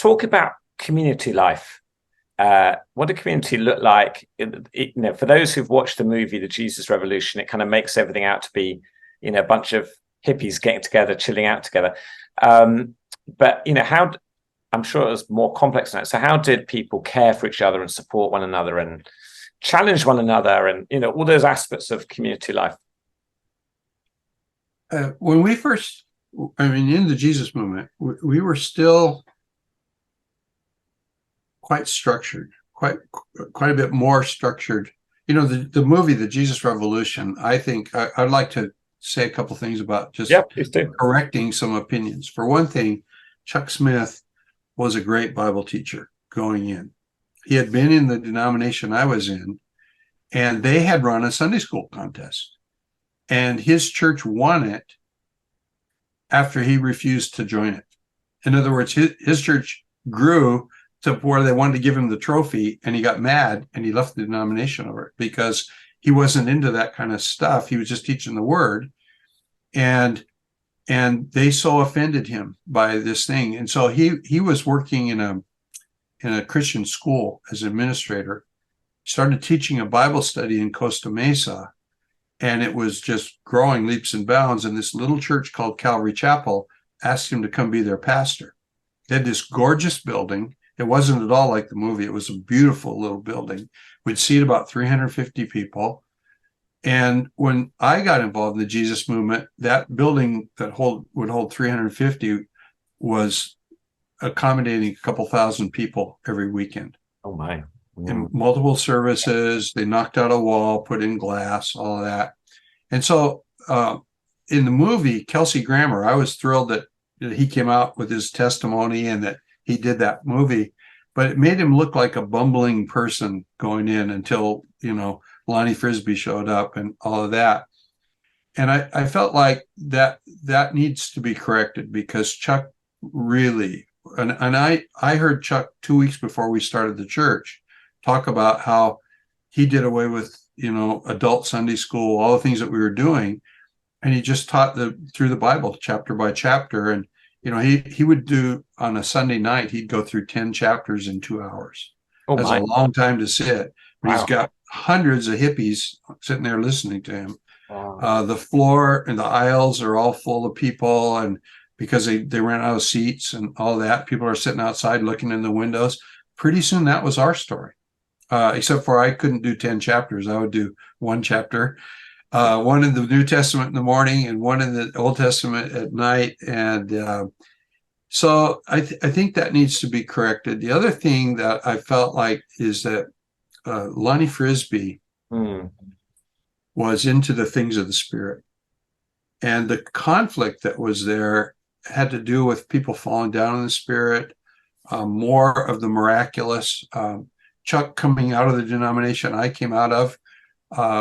talk about community life. What did community look like? For those who've watched the movie The Jesus Revolution, it kind of makes everything out to be, a bunch of hippies getting together, chilling out together. But how? I'm sure it was more complex than that. So how did people care for each other and support one another and challenge one another and all those aspects of community life? When we first, in the Jesus movement, we were still quite structured, quite a bit more structured. The movie, The Jesus Revolution, I think I'd like to say a couple things about just correcting some opinions. For one thing, Chuck Smith was a great Bible teacher going in. He had been in the denomination I was in, and they had run a Sunday school contest. And his church won it after he refused to join it. In other words, his church grew to where they wanted to give him the trophy, and he got mad and he left the denomination over it because he wasn't into that kind of stuff. He was just teaching the word. And they so offended him by this thing. And so he was working in a Christian school as an administrator, started teaching a Bible study in Costa Mesa, and it was just growing leaps and bounds. And this little church called Calvary Chapel asked him to come be their pastor. They had this gorgeous building. It wasn't at all like the movie. It was a beautiful little building. We'd seat about 350 people. And when I got involved in the Jesus movement, that building that would hold 350 was accommodating a couple thousand people every weekend. Oh my. In multiple services, they knocked out a wall, put in glass, all of that. And so in the movie, Kelsey Grammer, I was thrilled that he came out with his testimony and that he did that movie, but it made him look like a bumbling person going in until, Lonnie Frisbee showed up and all of that. And I felt like that needs to be corrected because Chuck really, and I heard Chuck 2 weeks before we started the church talk about how he did away with, adult Sunday school, all the things that we were doing. And he just taught through the Bible chapter by chapter. And, he would do on a Sunday night, he'd go through 10 chapters in 2 hours. Oh, that's a long time to sit. But wow. He's got hundreds of hippies sitting there listening to him. Wow. The floor and the aisles are all full of people. And because they ran out of seats and all that, people are sitting outside looking in the windows. Pretty soon that was our story. Except for I couldn't do 10 chapters. I would do one chapter, one in the New Testament in the morning and one in the Old Testament at night. And so I think that needs to be corrected. The other thing that I felt like is that Lonnie Frisbee was into the things of the Spirit. And the conflict that was there had to do with people falling down in the Spirit, more of the miraculous. Chuck, coming out of the denomination I came out of,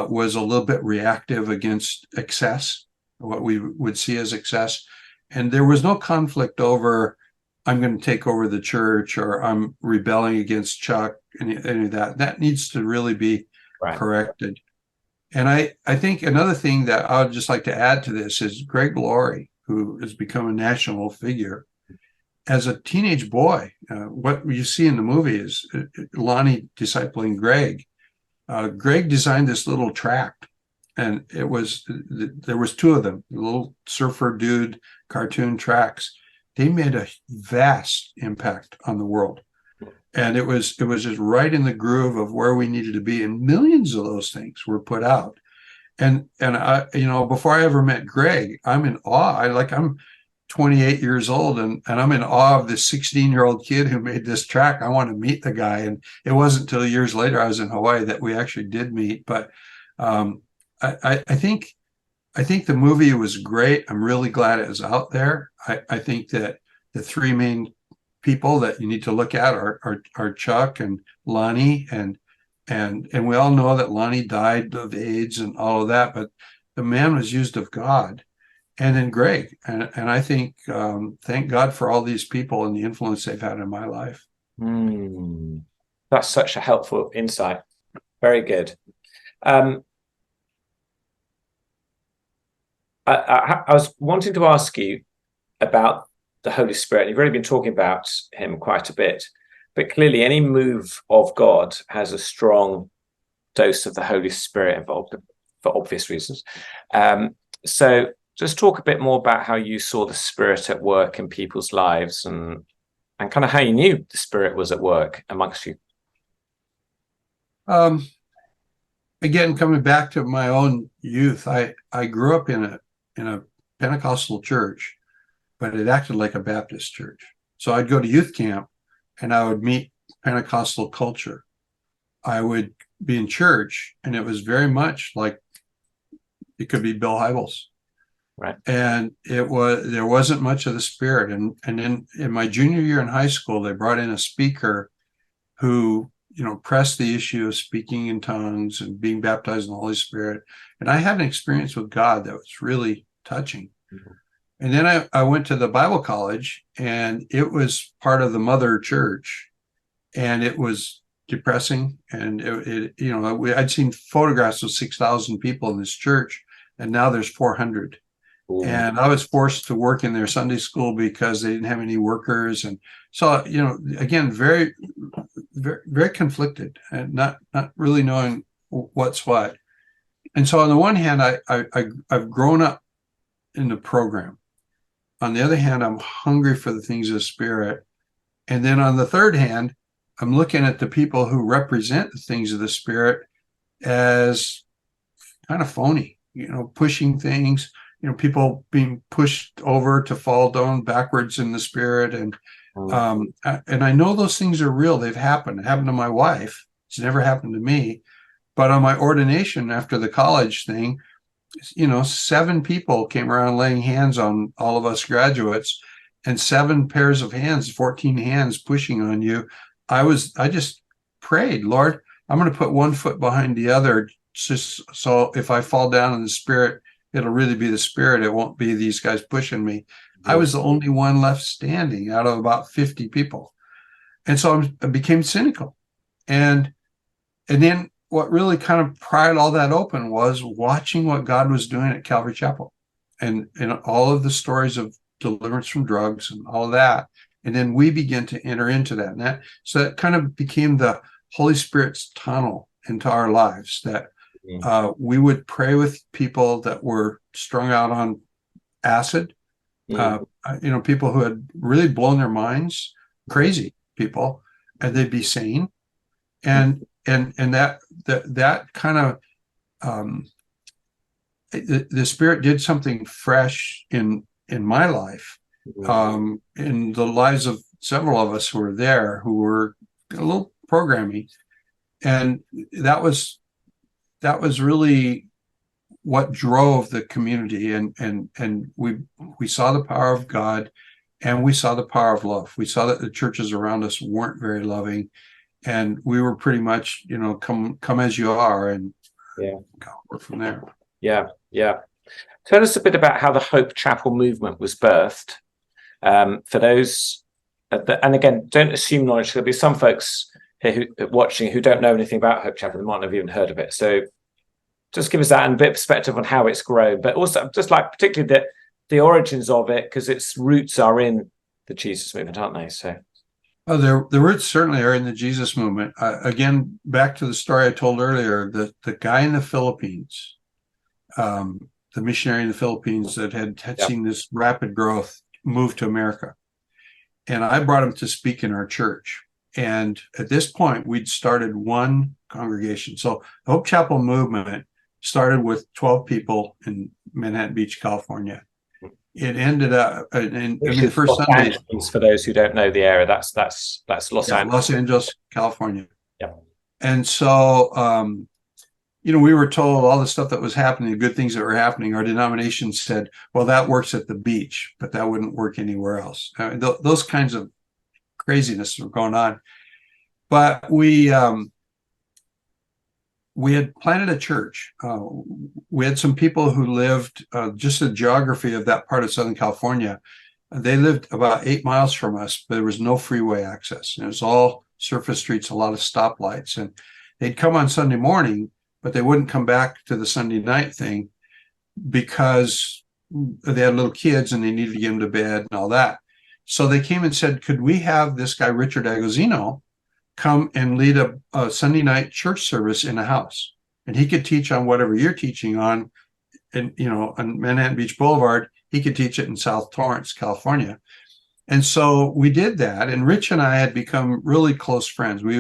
was a little bit reactive against excess, what we would see as excess. And there was no conflict over, I'm going to take over the church or I'm rebelling against Chuck, any of that. That needs to really be corrected. And I think another thing that I would just like to add to this is Greg Laurie, who has become a national figure. As a teenage boy, what you see in the movie is Lonnie discipling Greg. Greg designed this little tract, and there was 2 of them, the little surfer dude cartoon tracks. They made a vast impact on the world, and it was just right in the groove of where we needed to be. And millions of those things were put out. And I, before I ever met Greg, I'm in awe. I'm 28 years old and I'm in awe of this 16-year-old kid who made this track. I want to meet the guy. And it wasn't until years later I was in Hawaii that we actually did meet. But I think the movie was great. I'm really glad it was out there. I think that the 3 main people that you need to look at are Chuck and Lonnie, and we all know that Lonnie died of AIDS and all of that, but the man was used of God. And then Greg, and I think, thank God for all these people and the influence they've had in my life. That's such a helpful insight. Very good. I was wanting to ask you about the Holy Spirit. You've already been talking about him quite a bit, but clearly any move of God has a strong dose of the Holy Spirit involved for obvious reasons. So just talk a bit more about how you saw the Spirit at work in people's lives, and kind of how you knew the Spirit was at work amongst you. Again, coming back to my own youth, I grew up in a Pentecostal church, but it acted like a Baptist church. So I'd go to youth camp and I would meet Pentecostal culture. I would be in church, and it was very much like it could be Bill Hybels. Right. And there wasn't much of the Spirit. And then in my junior year in high school, they brought in a speaker who, pressed the issue of speaking in tongues and being baptized in the Holy Spirit. And I had an experience with God that was really touching. Mm-hmm. And then I went to the Bible college, and it was part of the mother church, and it was depressing. And I'd seen photographs of 6,000 people in this church, and now there's 400. Ooh. And I was forced to work in their Sunday school because they didn't have any workers. And so, again, very, very, very conflicted and not really knowing what's what. And so on the one hand, I've grown up in the program. On the other hand, I'm hungry for the things of the Spirit. And then on the third hand, I'm looking at the people who represent the things of the Spirit as kind of phony, pushing things, people being pushed over to fall down backwards in the Spirit. And I know those things are real. They've happened. It happened to my wife. It's never happened to me. But on my ordination after the college thing, 7 people came around laying hands on all of us graduates, and 7 pairs of hands, 14 hands pushing on you. I just prayed, Lord, I'm going to put one foot behind the other, just so if I fall down in the Spirit, it'll really be the Spirit. It won't be these guys pushing me. Mm-hmm. I was the only one left standing out of about 50 people. And so I became cynical. And then what really kind of pried all that open was watching what God was doing at Calvary Chapel, and all of the stories of deliverance from drugs and all of that. And then we began to enter into that. So that kind of became the Holy Spirit's tunnel into our lives, that we would pray with people that were strung out on acid, people who had really blown their minds, crazy people, and they'd be sane. And that kind of the Spirit did something fresh in my life, in the lives of several of us who were there, who were a little programming, and that was really what drove the community. And we saw the power of God, and we saw the power of love. We saw that the churches around us weren't very loving. And we were pretty much, come as you are, and work from there. Yeah. Tell us a bit about how the Hope Chapel movement was birthed. For those, and again, don't assume knowledge. There'll be some folks here watching who don't know anything about Hope Chapel. They might not have even heard of it. So just give us that and a bit of perspective on how it's grown, but also just like particularly the origins of it, because its roots are in the Jesus movement, aren't they? So. Oh, the roots certainly are in the Jesus movement. Again, back to the story I told earlier, the guy in the Philippines, the missionary in the Philippines that had seen this rapid growth, moved to America. And I brought him to speak in our church. And at this point, we'd started one congregation. So the Hope Chapel movement started with 12 people in Manhattan Beach, California. It ended up the first Sunday. For those who don't know the area, that's Los Angeles. Los Angeles, California. Yeah. And so, we were told all the stuff that was happening, the good things that were happening. Our denomination said, well, that works at the beach, but that wouldn't work anywhere else. I mean, those kinds of craziness were going on. But we had planted a church. We had some people who lived just the geography of that part of Southern California. They lived about 8 miles from us, but there was no freeway access. It was all surface streets, a lot of stoplights. And they'd come on Sunday morning, but they wouldn't come back to the Sunday night thing because they had little kids and they needed to get them to bed and all that. So they came and said, could we have this guy, Richard Agosino, come and lead a Sunday night church service in a house? And he could teach on whatever you're teaching on, and on Manhattan Beach Boulevard. He could teach it in South Torrance, California. And so we did that. And Rich and I had become really close friends. We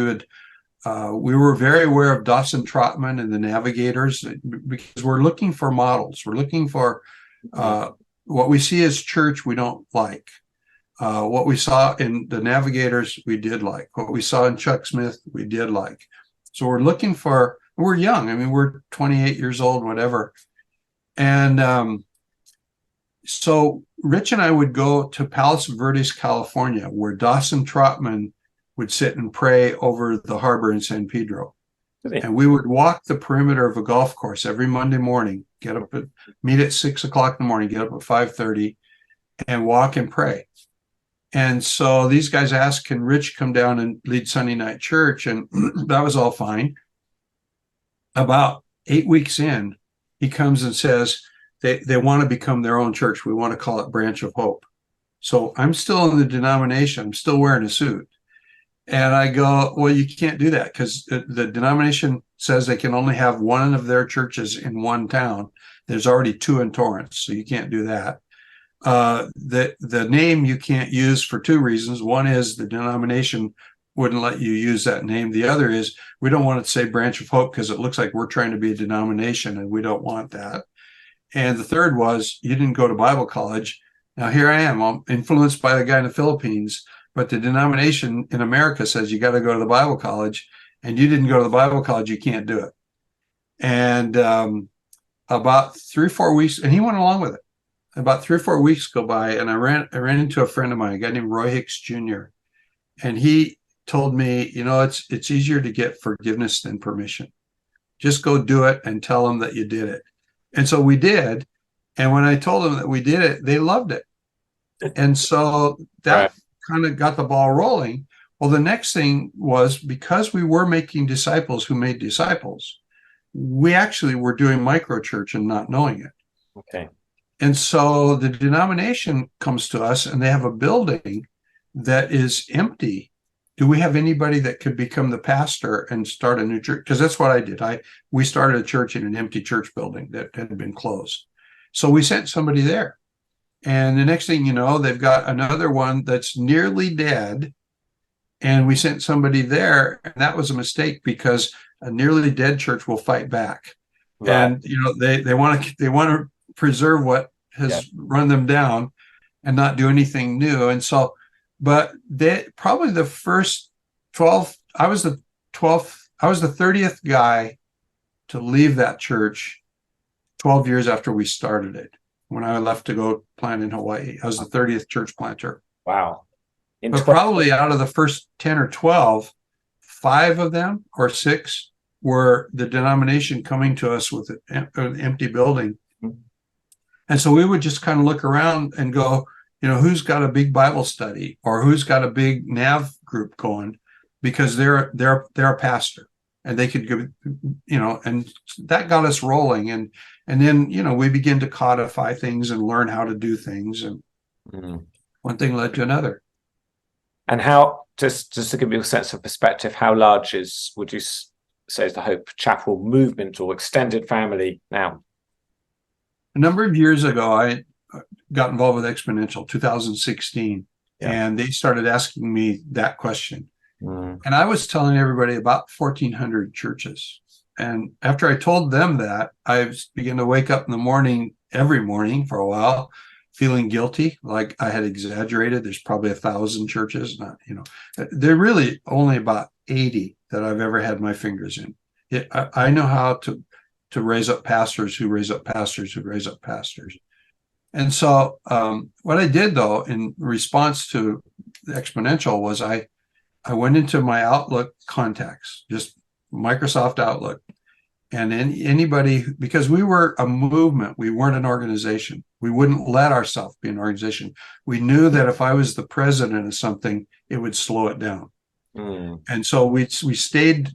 were very aware of Dawson Trotman and the Navigators, because we're looking for models. We're looking for what we see as church we don't like. What we saw in the Navigators, we did like. What we saw in Chuck Smith, we did like. So we're young. I mean, we're 28 years old, whatever. And so Rich and I would go to Palos Verdes, California, where Dawson Trotman would sit and pray over the harbor in San Pedro. And we would walk the perimeter of a golf course every Monday morning, meet at 6 o'clock in the morning, get up at 5:30 and walk and pray. And so these guys asked, can Rich come down and lead Sunday night church? And that was all fine. About 8 weeks in, he comes and says they want to become their own church. We want to call it Branch of Hope. So I'm still in the denomination. I'm still wearing a suit. And I go, well, you can't do that, because the denomination says they can only have one of their churches in one town. There's already two in Torrance, so you can't do that. The name you can't use for two reasons. One is the denomination wouldn't let you use that name. The other is we don't want to say Branch of Hope because it looks like we're trying to be a denomination, and we don't want that. And the third was, you didn't go to Bible college. Now here I am, I'm influenced by the guy in the Philippines, but the denomination in America says you got to go to the Bible college, and you didn't go to the Bible college, you can't do it. And about 3 or 4 weeks, and he went along with it. About 3 or 4 weeks go by, and I ran into a friend of mine, a guy named Roy Hicks Jr. And he told me, it's easier to get forgiveness than permission. Just go do it and tell them that you did it. And so we did. And when I told them that we did it, they loved it. And so that kind of got the ball rolling. Well, the next thing was, because we were making disciples who made disciples, we actually were doing microchurch and not knowing it. Okay. And so the denomination comes to us, and they have a building that is empty. Do we have anybody that could become the pastor and start a new church? Because that's what I did. We started a church in an empty church building that had been closed. So we sent somebody there. And the next thing you know, they've got another one that's nearly dead. And we sent somebody there. And that was a mistake, because a nearly dead church will fight back. Right. And they want to preserve what has run them down and not do anything new. And so, but probably the first 12, I was the 30th guy to leave that church 12 years after we started it. When I left to go plant in Hawaii, I was the 30th church planter. Wow. But probably out of the first 10 or 12, 5 of them or 6 were the denomination coming to us with an empty building. And so we would just kind of look around and go, who's got a big Bible study, or who's got a big NAV group going, because they're a pastor, and they could give, and that got us rolling. And then, we begin to codify things and learn how to do things. And one thing led to another. And how, just to give you a sense of perspective, how large would you say is the Hope Chapel movement or extended family now? A number of years ago, I got involved with Exponential, 2016, and they started asking me that question. And I was telling everybody about 1,400 churches. And after I told them that, I began to wake up in the morning, every morning for a while, feeling guilty, like I had exaggerated. There's probably 1,000 churches. They're really only about 80 that I've ever had my fingers in. I know how to raise up pastors who raise up pastors who raise up pastors. And so what I did, though, in response to the Exponential, was I went into my Outlook contacts, just Microsoft Outlook, and anybody, because we were a movement, we weren't an organization. We wouldn't let ourselves be an organization. We knew that if I was the president of something, it would slow it down. And so we stayed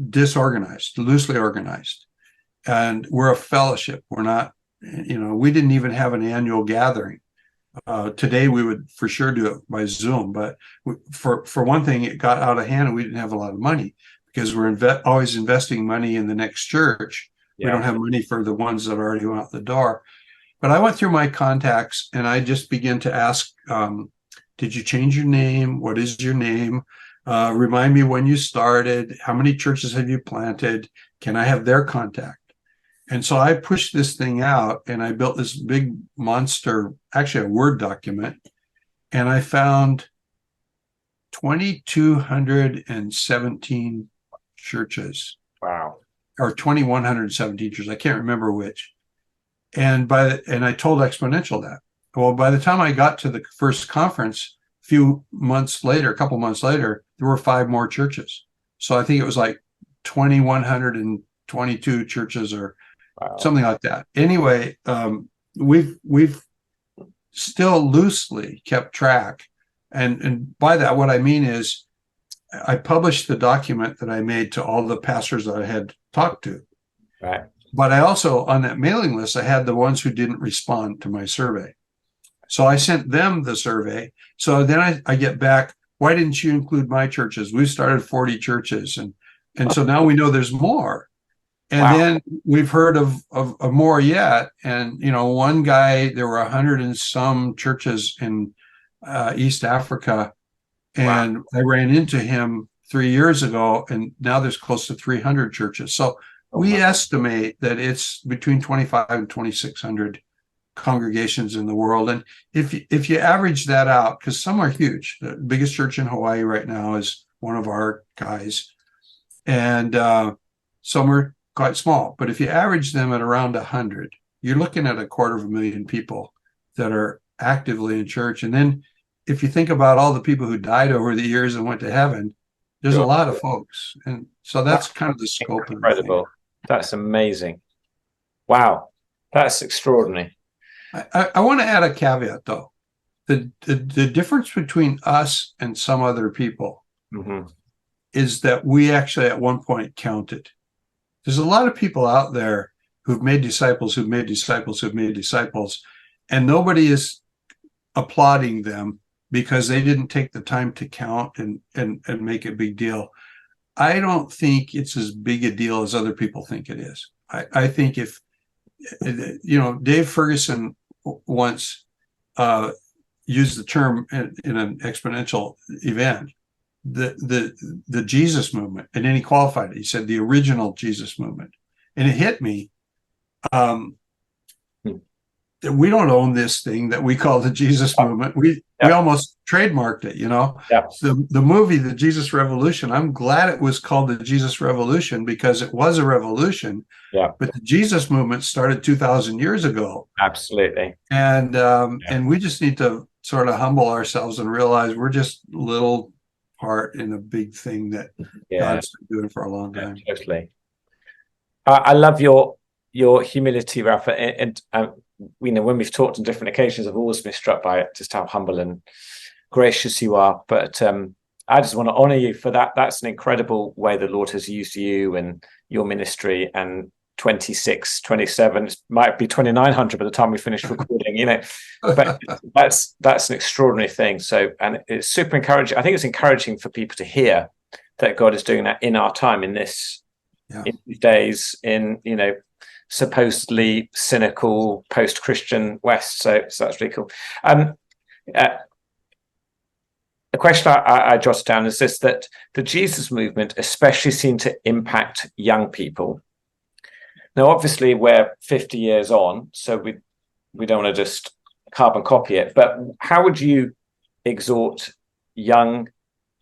disorganized, loosely organized. And we're a fellowship. We're not, we didn't even have an annual gathering. Today we would for sure do it by Zoom, but for one thing, it got out of hand and we didn't have a lot of money because we're always investing money in the next church. We don't have money for the ones that already went out the door. But I went through my contacts and I just began to ask, did you change your name? What is your name? Remind me when you started. How many churches have you planted? Can I have their contact? And so I pushed this thing out and I built this big monster, actually a Word document, and I found 2,217 churches. Wow. Or 2,117 churches. I can't remember which. And I told Exponential that. Well, by the time I got to the first conference, a couple months later, there were 5 more churches. So I think it was like 2,122 churches or something like that. Anyway, we've still loosely kept track. And by that, what I mean is I published the document that I made to all the pastors that I had talked to. Right. But I also, on that mailing list, I had the ones who didn't respond to my survey. So I sent them the survey. So then I get back, why didn't you include my churches? We started 40 churches. And so now we know there's more. And then we've heard of more yet. And, one guy, there were 100 and some churches in East Africa. And I ran into him 3 years ago, and now there's close to 300 churches. So we estimate that it's between 25 and 2,600 congregations in the world. And if you average that out, because some are huge, the biggest church in Hawaii right now is one of our guys, and some are quite small. But if you average them at around 100, you're looking at 250,000 people that are actively in church. And then if you think about all the people who died over the years and went to heaven, there's a lot of folks. And so that's kind of the scope. Incredible. That's amazing. Wow. That's extraordinary. I want to add a caveat, though. The difference between us and some other people is that we actually at one point counted. There's a lot of people out there who've made disciples, and nobody is applauding them because they didn't take the time to count and make a big deal. I don't think it's as big a deal as other people think it is. I think if, Dave Ferguson once used the term in an exponential event, the Jesus movement, and then he qualified it. He said the original Jesus movement. And it hit me that we don't own this thing that we call the Jesus movement. We almost trademarked it, The movie, The Jesus Revolution, I'm glad it was called The Jesus Revolution because it was a revolution. Yeah. But the Jesus movement started 2,000 years ago. Absolutely. And we just need to sort of humble ourselves and realize we're just little part in a big thing that God's been doing for a long time. Totally. I love your humility, Ralph, and when we've talked on different occasions, I've always been struck by it, just how humble and gracious you are. But I just want to honor you for that. That's an incredible way the Lord has used you and your ministry. And 26, 27, it might be 2,900 by the time we finish recording, but that's an extraordinary thing. So, and it's super encouraging. I think it's encouraging for people to hear that God is doing that in our time, in this, in these days, in, supposedly cynical post-Christian West. So that's really cool. A question I jotted down is this, that the Jesus movement especially seemed to impact young people. Now, obviously, we're 50 years on, so we don't want to just carbon copy it. But how would you exhort young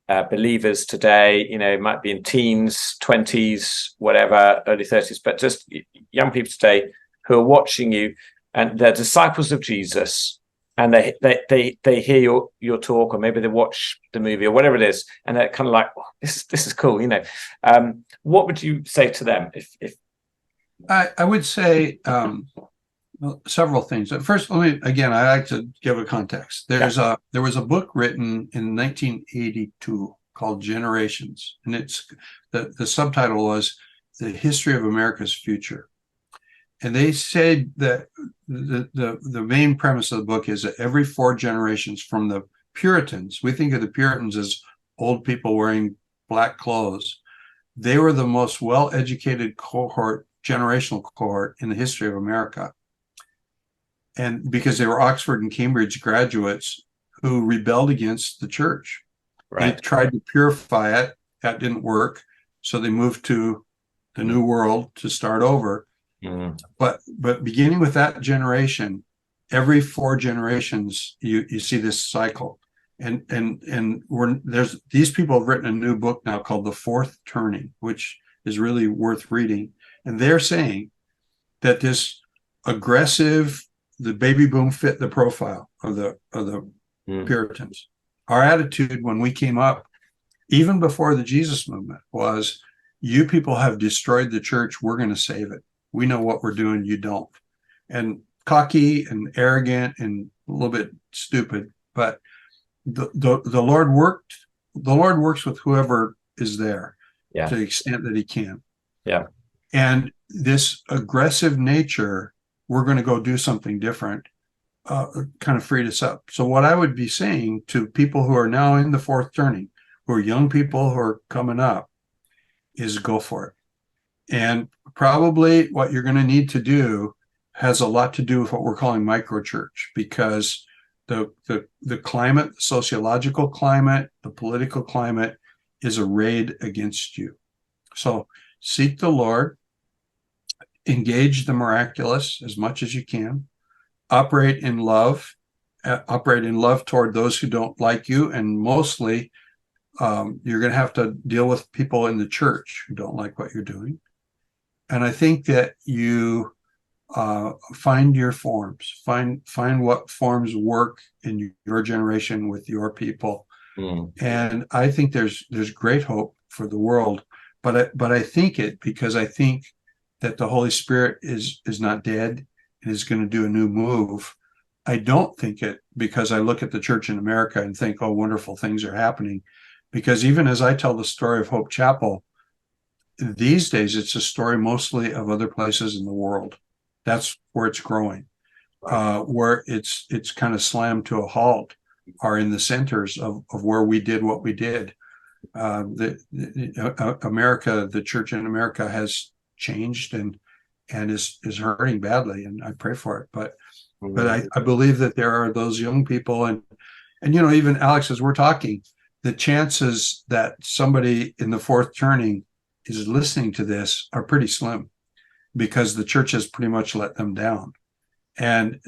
believers today? It might be in teens, 20s, whatever, early 30s, but just young people today who are watching you and they're disciples of Jesus, and they hear your talk, or maybe they watch the movie or whatever it is, and they're kind of like, oh, this is cool. What would you say to them? If I would say several things. First, I like to give a context. There was a book written in 1982 called Generations, and it's the subtitle was The History of America's Future. And they said that the main premise of the book is that every 4 generations from the Puritans, we think of the Puritans as old people wearing black clothes. They were the most well-educated cohort, generational cohort in the history of America. And because they were Oxford and Cambridge graduates who rebelled against the church. They tried to purify it. That didn't work. So they moved to the New World to start over. But beginning with that generation, every 4 generations, you see this cycle. And there's these people have written a new book now called The Fourth Turning, which is really worth reading. And they're saying that this aggressive, the baby boom fit the profile of the Puritans. Our attitude when we came up, even before the Jesus movement, was, you people have destroyed the church. We're going to save it. We know what we're doing. You don't. And cocky and arrogant and a little bit stupid, but the Lord worked. The Lord works with whoever is there to the extent that he can. And this aggressive nature, we're going to go do something different, kind of freed us up. So what I would be saying to people who are now in the fourth turning, who are young people who are coming up, is go for it. And probably what you're going to need to do has a lot to do with what we're calling microchurch, because the climate, the sociological climate, the political climate is arrayed against you. So seek the Lord, engage the miraculous as much as you can, operate in love toward those who don't like you, and mostly you're going to have to deal with people in the church who don't like what you're doing. And I think that you find your forms, find what forms work in your generation with your people. And I think there's great hope for the world. But I think it because I think that the Holy Spirit is not dead and is going to do a new move. I don't think it because I look at the church in America and think, oh, wonderful things are happening. Because even as I tell the story of Hope Chapel, these days it's a story mostly of other places in the world. That's where it's growing. Where it's kind of slammed to a halt are in the centers of where we did what we did. America, the church in America has changed and is hurting badly, and I pray for it. But I believe that there are those young people, and even Alex, as we're talking, the chances that somebody in the fourth turning is listening to this are pretty slim, because the church has pretty much let them down. And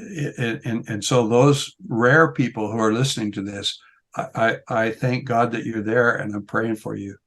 so those rare people who are listening to this, I thank God that you're there, and I'm praying for you.